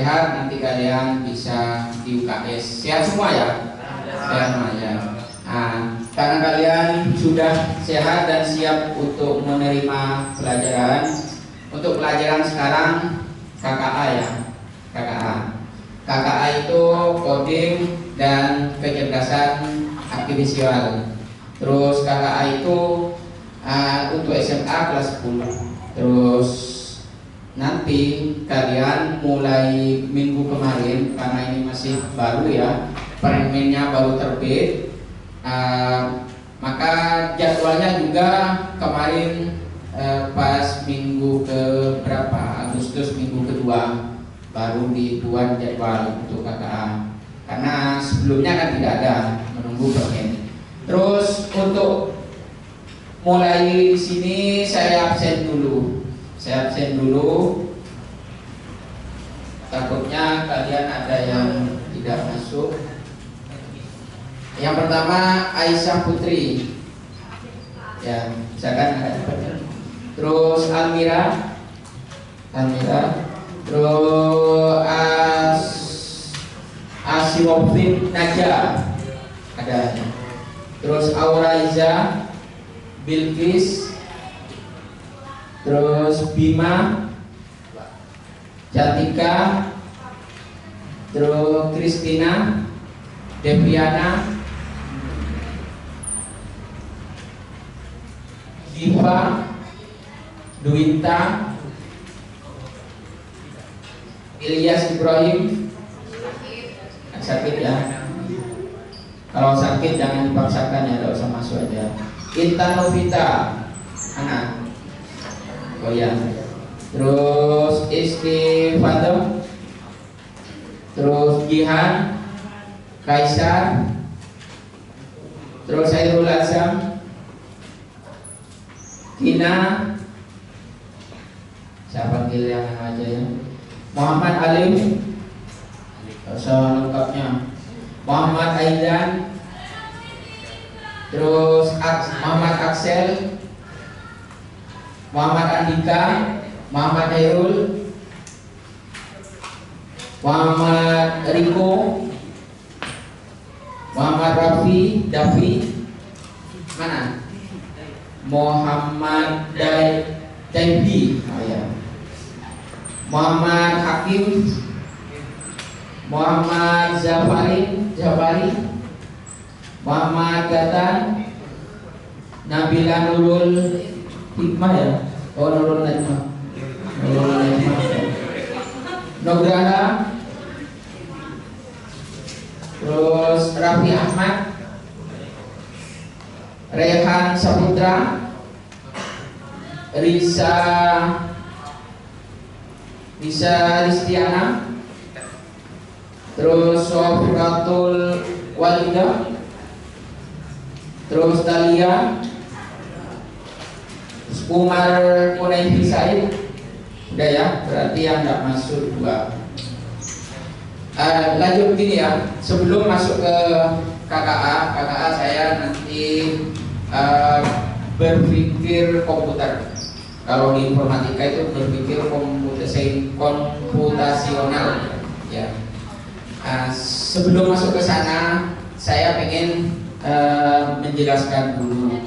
sehat, nanti kalian bisa di UKS. Sehat semua ya? Sehat semua ya. Nah, karena kalian sudah sehat dan siap untuk menerima pelajaran, untuk pelajaran sekarang KKA ya, KKA. KKA itu coding dan kecerdasan artifisial. Terus KKA itu untuk SMA kelas 10. Terus nanti kalian mulai minggu kemarin, karena ini masih baru ya, permennya baru terbit, maka jadwalnya juga kemarin pas minggu ke berapa, Agustus minggu kedua baru dibuat jadwal untuk KKA, karena sebelumnya kan tidak ada, menunggu permen. Terus untuk mulai di sini saya absen dulu. Takutnya kalian ada yang tidak masuk. Yang pertama Aisyah Putri. Ya, misalkan ada cepatnya. Terus Almira. Terus Asimofin Naja. Ada. Terus Auraiza, Bilqis, terus Bima, Jatika, terus Kristina, Debriana, Diva, Duwinta, Ilyas Ibrahim. Sakit ya. Kalau sakit jangan dipaksakan ya, tidak usah masuk aja. Intan Novita, anak. Oh ya. Terus Isti Fatem. Terus Gihan, Kaisar. Terus Sairul Azam, Kina. Saya panggil yang aja ya. Muhammad Alim. Soal lengkapnya Muhammad Aidan, terus Muhammad Aksel, Muhammad Andika, Muhammad Hairul, Muhammad Riko, Muhammad Rafi, Davi, mana? Muhammad Daibi, oh ya. Muhammad Hakim, Muhammad Jafari, Muhammad Gatan, Nabila Nurul Hikmah ya, oh Nurul Najmah, Nugraha, terus Raffi Ahmad, Rehan Saputra, Risa Ristiana, terus Sofratul Walidah, terus Talia, Umar Munaifi Said. Udah ya, berarti yang tidak masuk dua. Lanjut gini ya, sebelum masuk ke KKA saya nanti berpikir komputer. Kalau di informatika itu berpikir komputasional ya. Sebelum masuk ke sana, saya pengen menjelaskan dulu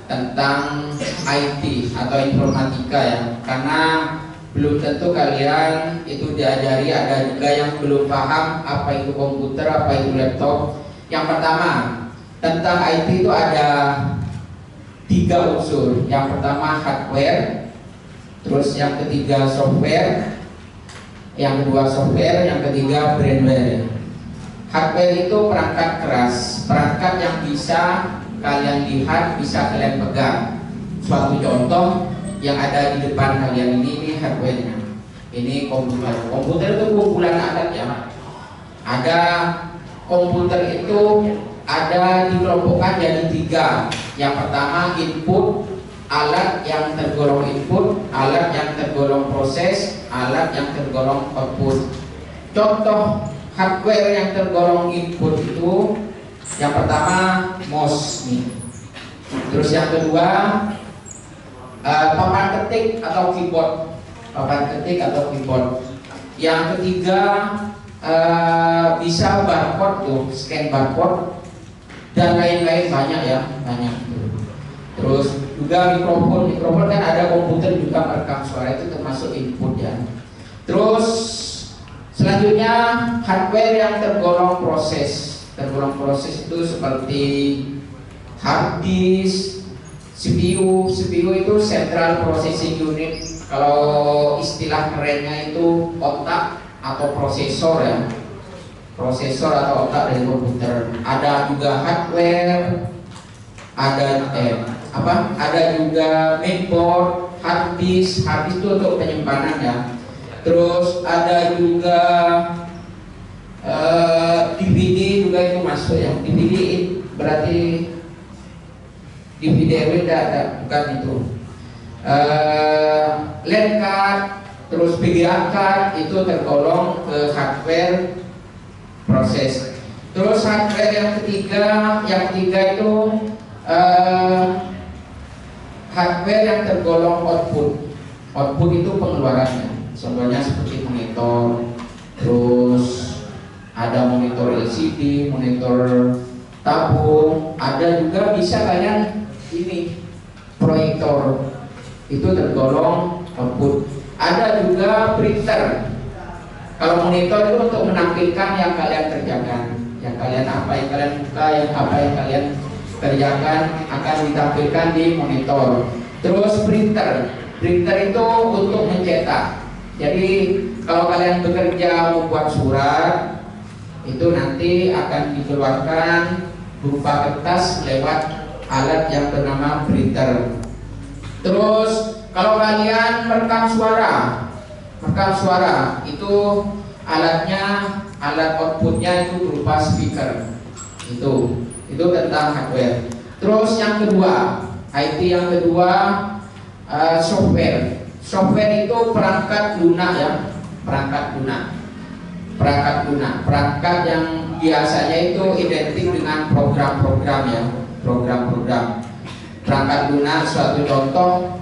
tentang IT atau informatika ya, karena belum tentu kalian itu diajari, ada juga yang belum paham apa itu komputer, apa itu laptop. Yang pertama, tentang IT itu ada 3 unsur. Yang pertama hardware, terus yang ketiga software, yang kedua software, yang ketiga brandware. Hardware itu perangkat keras, perangkat yang bisa kalian lihat, bisa kalian pegang. Suatu contoh yang ada di depan kalian ini hardware-nya. Ini komputer. Komputer itu kumpulan alat ya. Ada komputer itu ada dikelompokkan jadi 3. Yang pertama input, alat yang tergolong input, alat yang tergolong proses, alat yang tergolong output. Contoh hardware yang tergolong input itu yang pertama mouse nih. Terus yang kedua papan ketik atau keyboard. Papan ketik atau keyboard. Yang ketiga bisa barcode tuh, scan barcode dan lain-lain, banyak ya, banyak. Terus juga mikrofon kan ada komputer juga merekam suara, itu termasuk input ya. Terus selanjutnya hardware yang tergolong proses itu seperti hard disk, CPU itu Central Processing Unit, kalau istilah kerennya itu otak atau prosesor ya, prosesor atau otak dari komputer. Ada juga hardware, ada juga mainboard, hard disk itu untuk penyimpanan ya. Terus ada juga DVD juga itu masuk ya. DVD berarti DVD ada, bukan itu. LED card, terus VGA card itu tergolong ke hardware proses. Terus hardware yang ketiga itu hardware yang tergolong output itu pengeluarannya. Contohnya seperti monitor, terus ada monitor LCD, monitor tabung, ada juga bisa kalian ini proyektor, itu tergolong output. Ada juga printer. Kalau monitor itu untuk menampilkan yang kalian kerjakan, yang kalian buka, yang kalian kerjakan akan ditampilkan di monitor. Terus printer itu untuk mencetak. Jadi kalau kalian bekerja membuat surat, itu nanti akan dikeluarkan berupa kertas lewat alat yang bernama printer. Terus kalau kalian merekam suara itu alat outputnya itu berupa speaker. Itu tentang hardware. Terus yang kedua, IT yang kedua, software. Software itu perangkat lunak ya, perangkat yang biasanya itu identik dengan program-program ya, program-program. Perangkat lunak, suatu contoh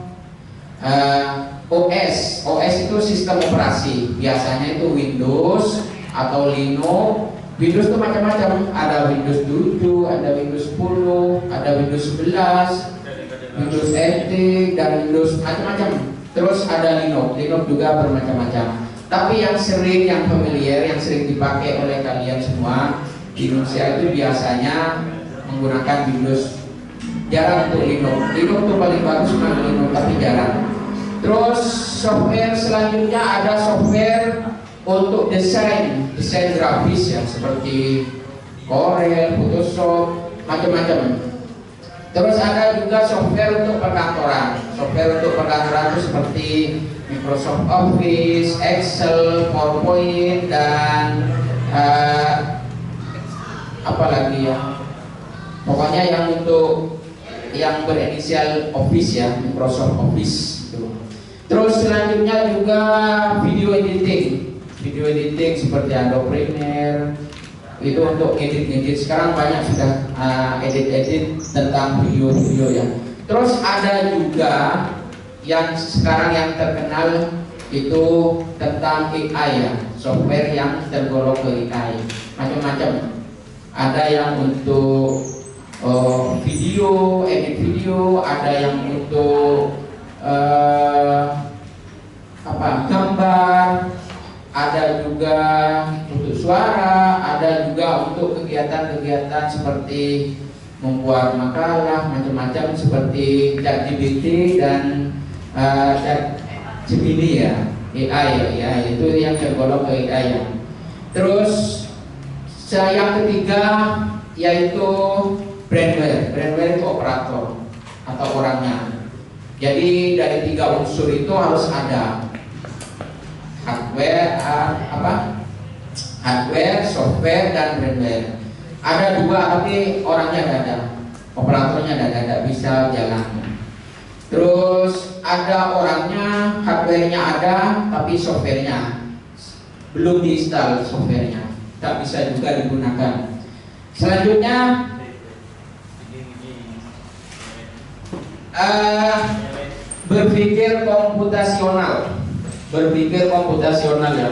OS itu sistem operasi, biasanya itu Windows atau Linux. Windows itu macam-macam, ada Windows 7, ada Windows 10, ada Windows 11, Windows NT, dan Windows macam-macam. Terus ada Linux juga bermacam-macam. Tapi yang familiar, yang sering dipakai oleh kalian semua di Indonesia itu biasanya menggunakan Windows. Jarang untuk Linux. Linux itu paling bagus memang Linux, tapi jarang. Terus software selanjutnya ada software untuk desain grafis ya, seperti Corel, Photoshop, macam-macam. Terus ada juga software untuk perkantoran. Software untuk perkantoran itu seperti Microsoft Office, Excel, PowerPoint, dan apa lagi ya? Pokoknya yang berinisial Office ya, Microsoft Office. Terus selanjutnya juga video editing seperti Adobe Premiere. Itu untuk edit. Sekarang banyak sudah edit tentang video ya. Terus ada juga yang sekarang yang terkenal itu tentang AI ya, software yang tergolong ke AI, macam-macam. Ada yang untuk edit video, ada yang untuk gambar, ada juga untuk suara, ada juga untuk kegiatan-kegiatan seperti membuat makalah, macam-macam seperti ChatGPT dan ChatGPT ya, AI ya, itu yang tergolong ke AI ya. Terus yang ketiga yaitu brandware itu operator atau orangnya. Jadi dari 3 unsur itu harus ada hardware, software, dan brandware. Ada 2 tapi orangnya tidak ada, operatornya tidak bisa jalan. Terus ada orangnya, hardware-nya ada, tapi software-nya belum diinstal, software-nya tak bisa juga digunakan. Selanjutnya berpikir komputasional ya.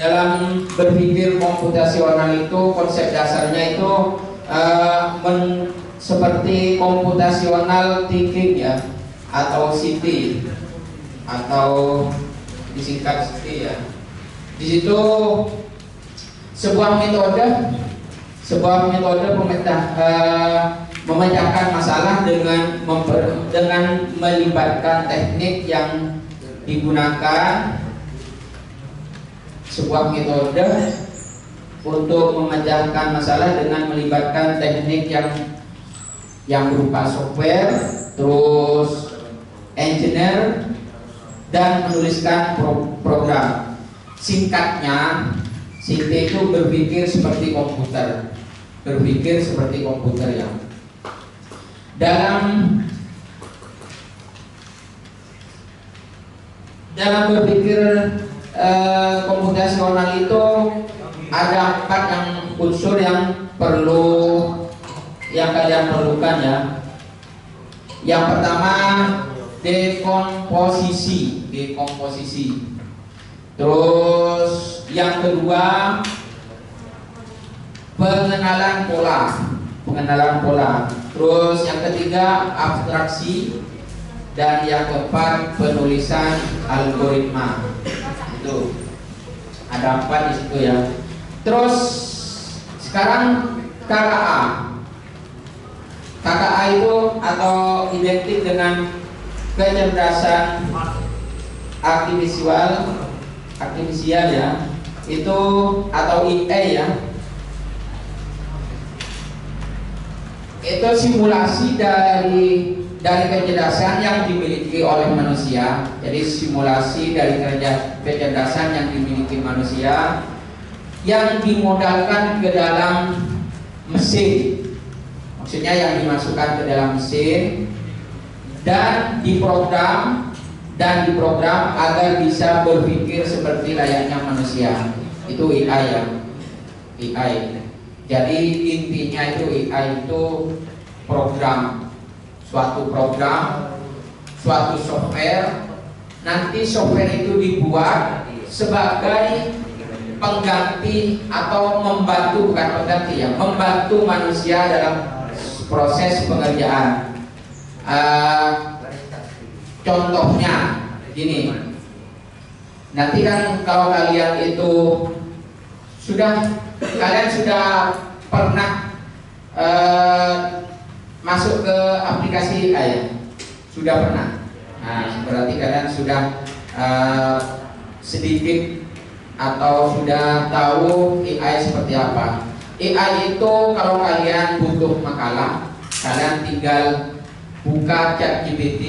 dalam berpikir komputasional itu konsep dasarnya itu seperti computational thinking ya, atau CT, atau disingkat CT ya. Di situ sebuah metode memecahkan masalah dengan melibatkan teknik yang digunakan, sebuah metode untuk memecahkan masalah dengan melibatkan teknik yang berupa software, terus engineer, dan menuliskan program. Singkatnya, CT itu berpikir seperti komputer, ya. Dalam berpikir komputasional itu ada 4 unsur yang kalian perlukan ya. Yang pertama dekomposisi. Terus yang kedua pengenalan pola. Terus yang ketiga abstraksi, dan yang keempat penulisan algoritma. Itu ada 4 di situ ya. Terus sekarang KKA itu atau identik dengan kecerdasan artifisial ya, itu atau IA ya. Itu simulasi dari kecerdasan yang dimiliki oleh manusia. Jadi simulasi dari kecerdasan yang dimiliki manusia yang dimodalkan ke dalam mesin. Maksudnya yang dimasukkan ke dalam mesin dan diprogram agar bisa berpikir seperti layaknya manusia. Itu AI ya. AI. Jadi intinya itu AI itu suatu software. Nanti software itu dibuat sebagai pengganti atau membantu manusia dalam proses pengerjaan. Contohnya gini, nanti kan kalau kalian itu sudah pernah masuk ke aplikasi AI ya? Sudah pernah. Nah, berarti kalian sudah sedikit atau sudah tahu AI seperti apa. AI itu kalau kalian butuh makalah, kalian tinggal buka ChatGPT,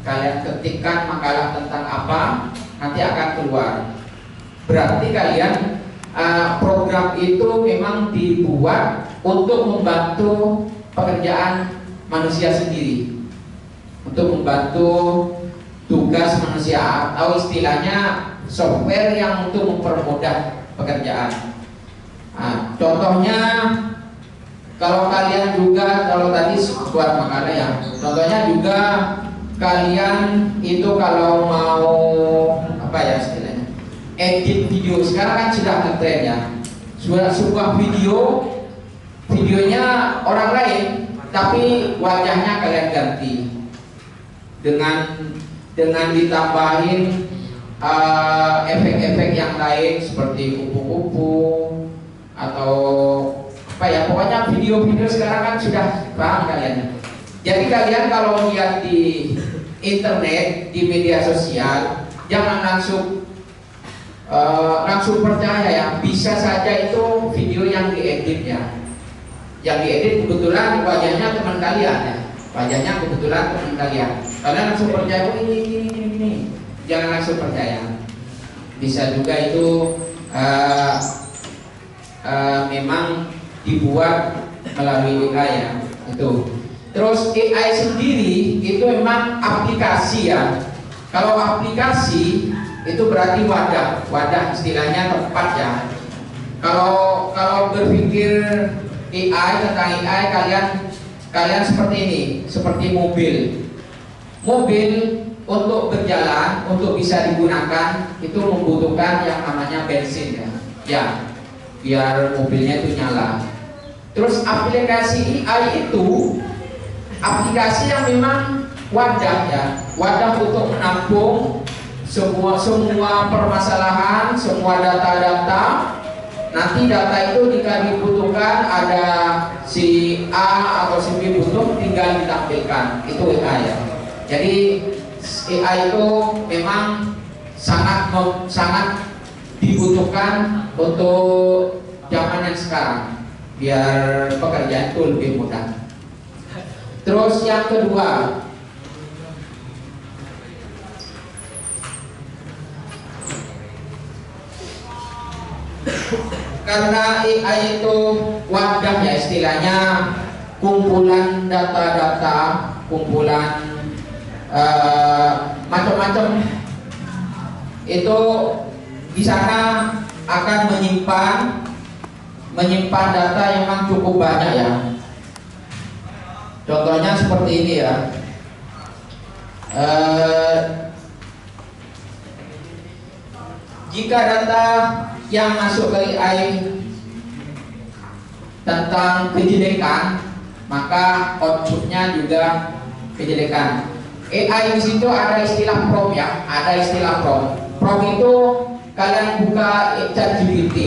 kalian ketikkan makalah tentang apa, nanti akan keluar. Berarti kalian program itu memang dibuat untuk membantu pekerjaan manusia sendiri, untuk membantu tugas manusia, atau istilahnya software yang untuk mempermudah pekerjaan. Contohnya kalau kalian juga, kalau tadi buat makalah ya, contohnya juga kalian itu kalau mau apa ya istilahnya, edit video, sekarang kan sudah ngetren ya, sebuah videonya orang lain tapi wajahnya kalian ganti dengan ditambahin efek-efek yang lain seperti kupu-kupu atau apa ya, pokoknya video-video sekarang kan sudah paham kalian. Jadi kalian kalau lihat di internet, di media sosial, jangan langsung percaya ya, bisa saja itu video yang diedit ya. Yang diedit kebetulan wajahnya teman kalian ya, kalian langsung percaya, oh ini. Jangan langsung percaya. Bisa juga itu memang dibuat melalui AI ya. Itu. Terus AI sendiri itu memang aplikasi ya. Kalau aplikasi itu berarti wadah istilahnya tempat ya. Kalau berpikir tentang AI, kalian seperti ini, seperti mobil untuk berjalan, untuk bisa digunakan itu membutuhkan yang namanya bensin ya. Ya, biar mobilnya itu nyala. Terus aplikasi AI itu aplikasi yang memang wadah ya, wadah untuk menampung semua permasalahan, semua data-data. Nanti data itu jika dibutuhkan ada si A atau si B butuh, tinggal ditampilkan. Itu AI ya. Jadi AI itu memang sangat dibutuhkan untuk zaman yang sekarang, biar pekerjaan itu lebih mudah. Terus yang kedua, karena AI itu wadah ya, istilahnya kumpulan data-data, kumpulan macam-macam, itu di sana akan menyimpan data yang memang cukup banyak ya. Contohnya seperti ini ya. Jika data yang masuk ke AI tentang kejelekan, maka outputnya juga kejelekan. AI di situ ada istilah prompt ya, ada istilah prompt. Prompt itu kalian buka ChatGPT,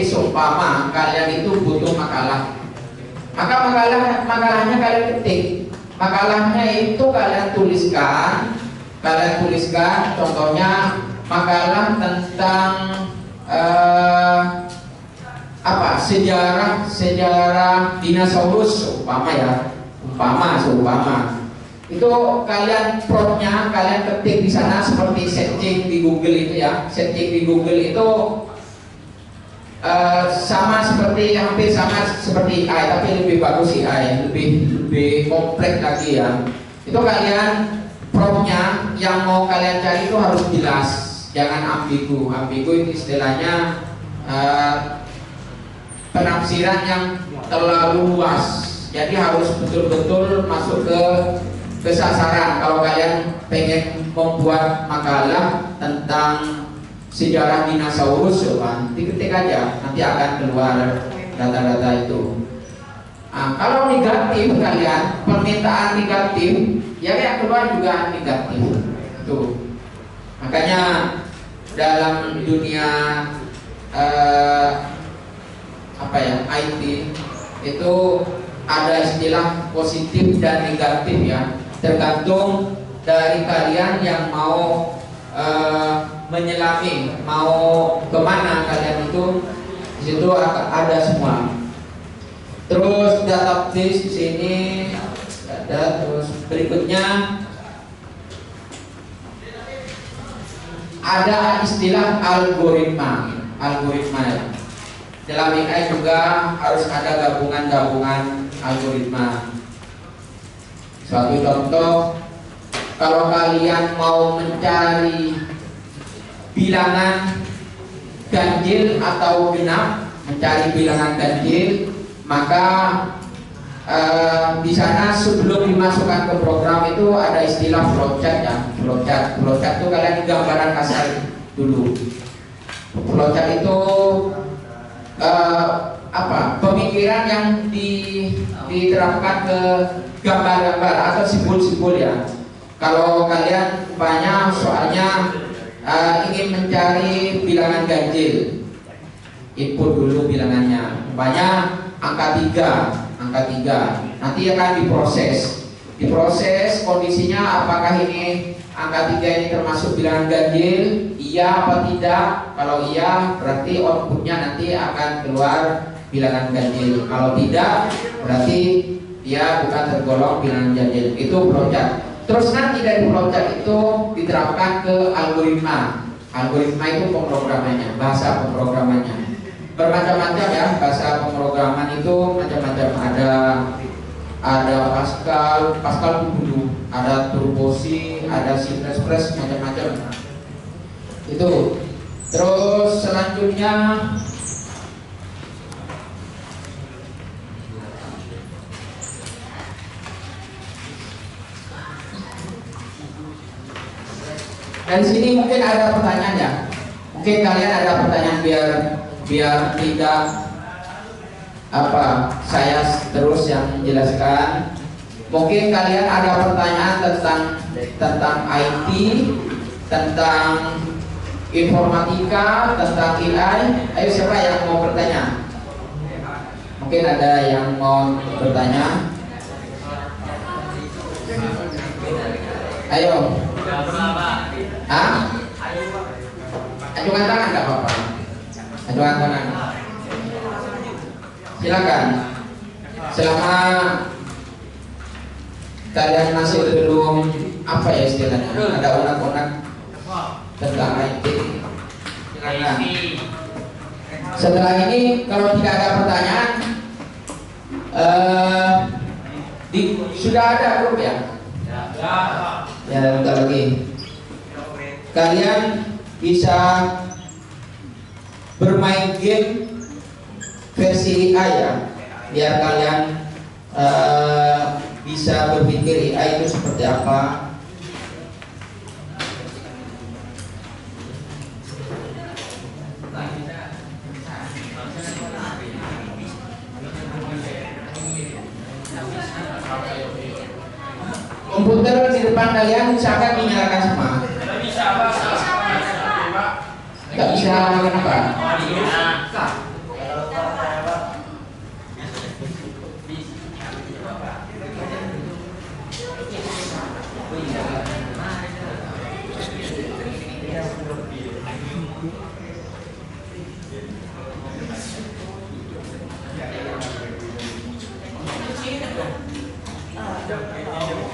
seumpama kalian itu butuh makalah, maka makalahnya kalian ketik, makalahnya itu kalian tuliskan. Contohnya makalah tentang sejarah dinosaurus, umpama itu kalian promptnya kalian ketik di sana seperti searching di Google itu ya. Searching di Google itu hampir sama seperti AI, tapi lebih bagus AI, lebih kompleks lagi ya. Itu kalian promptnya yang mau kalian cari itu harus jelas, jangan ambigu. Ambigu itu istilahnya penafsiran yang terlalu luas. Jadi harus betul-betul masuk ke sasaran. Kalau kalian pengen membuat makalah tentang sejarah dinosaurus, nanti ketik aja, nanti akan keluar data-data itu. Nah, kalau negatif kalian, permintaan negatif, ya yang keluar juga negatif. Tuh. Makanya dalam dunia IT itu ada istilah positif dan negatif ya. Tergantung dari kalian yang mau menyelami, mau kemana kalian itu, di situ ada semua. Terus database di sini ada. Terus berikutnya ada istilah algoritma ya. Dalam AI juga harus ada gabungan algoritma. Suatu contoh, kalau kalian mau mencari bilangan ganjil atau genap, mencari bilangan ganjil, maka di sana sebelum dimasukkan ke program itu ada istilah flowchart ya. Flowchart itu kalian gambaran kasar dulu. Flowchart itu pemikiran yang diterapkan ke gambar-gambar atau simbol-simbol ya. Kalau kalian banyak soalnya ingin mencari bilangan ganjil, input dulu bilangannya, banyak angka 3, nanti akan diproses kondisinya, apakah ini angka 3 ini termasuk bilangan ganjil, iya apa tidak. Kalau iya berarti outputnya nanti akan keluar bilangan ganjil, kalau tidak berarti dia bukan tergolong bilangan ganjil. Itu flowchart. Terus nanti dari flowchart itu diterapkan ke algoritma. Algoritma itu pemrogramannya, bahasa pemrogramannya bermacam-macam ya. Bahasa pemrograman itu macam-macam, ada Pascal dulu, ada Turbo C, ada C++, macam-macam itu. Terus selanjutnya Dari sini mungkin ada pertanyaan ya. Mungkin kalian ada pertanyaan biar tidak saya terus yang menjelaskan. Mungkin kalian ada pertanyaan tentang IT, tentang informatika, tentang AI. Ayo siapa yang mau bertanya? Mungkin ada yang mau bertanya. Ayo. Acungan tangan nggak apa-apa. Acungan tangan. Silakan. Selama kalian masih belum ya istilahnya, ada unek-unek tentang IT. Silakan. Setelah ini kalau tidak ada pertanyaan, sudah ada grup ya? Ya, bentar lagi. Kalian bisa bermain game versi AI ya, biar kalian bisa berpikir AI itu seperti apa. Komputer di depan kalian misalkan dinyalakan semua. Nggak bisa, kenapa?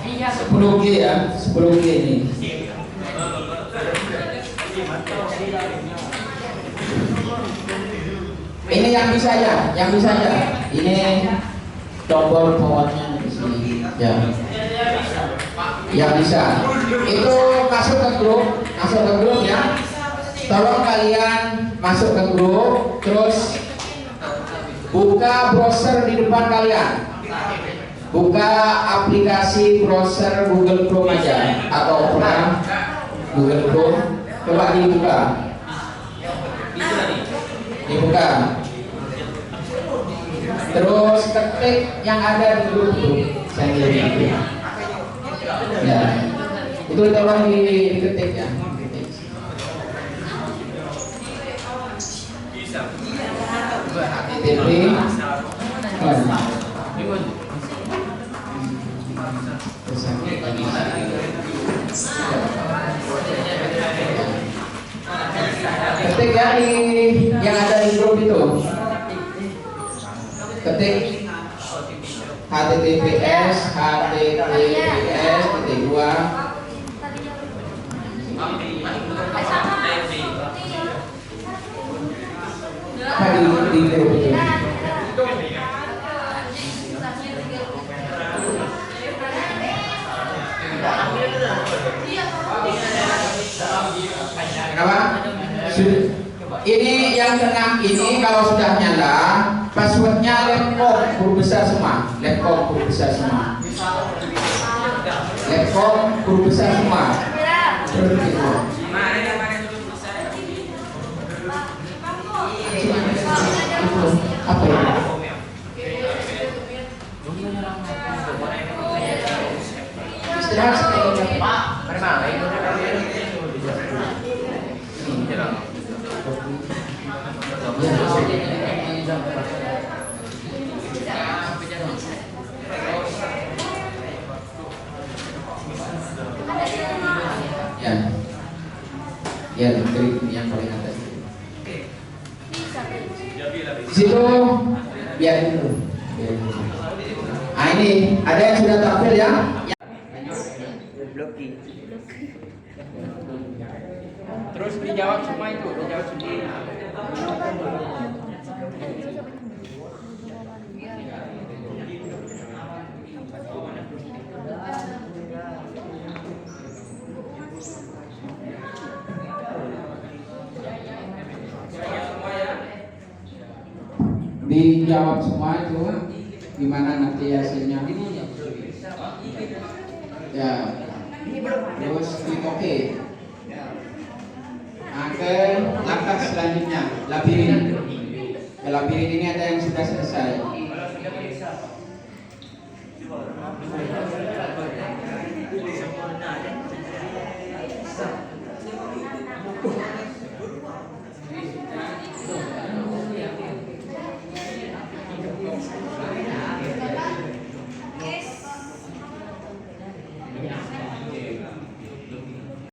Iya, 10G ya, 10G ini. Ini yang bisa ya, Ini tombol powernya di sini. Ya. Yang bisa. Itu masuk ke grup ya. Tolong kalian masuk ke grup, terus buka browser di depan kalian. Buka aplikasi browser Google Chrome aja atau Opera Google Chrome. Coba dibuka. Terus ketik yang ada di grup itu. Ya. Itu tolong diketik ya. HTTP ketik ya yang ada di grup itu. Ketik https titik dua apa di grup itu. Kenapa? Ini yang tenang ini kalau sudah nyala, passwordnya laptop huruf besar semua. Laptop huruf besar semua. Apa itu? Istirahat sekali Pak. Ya, klik yang paling atas. Di situ biar dulu. Ah, ini ada yang sudah tampil ya? Terus dijawab semua itu, dijawab sendiri. Dijawab semua itu, gimana nanti hasilnya? Ya, terus klik OK. Nah, ke langkah selanjutnya, labirin. Ke labirin ini ada yang sudah selesai.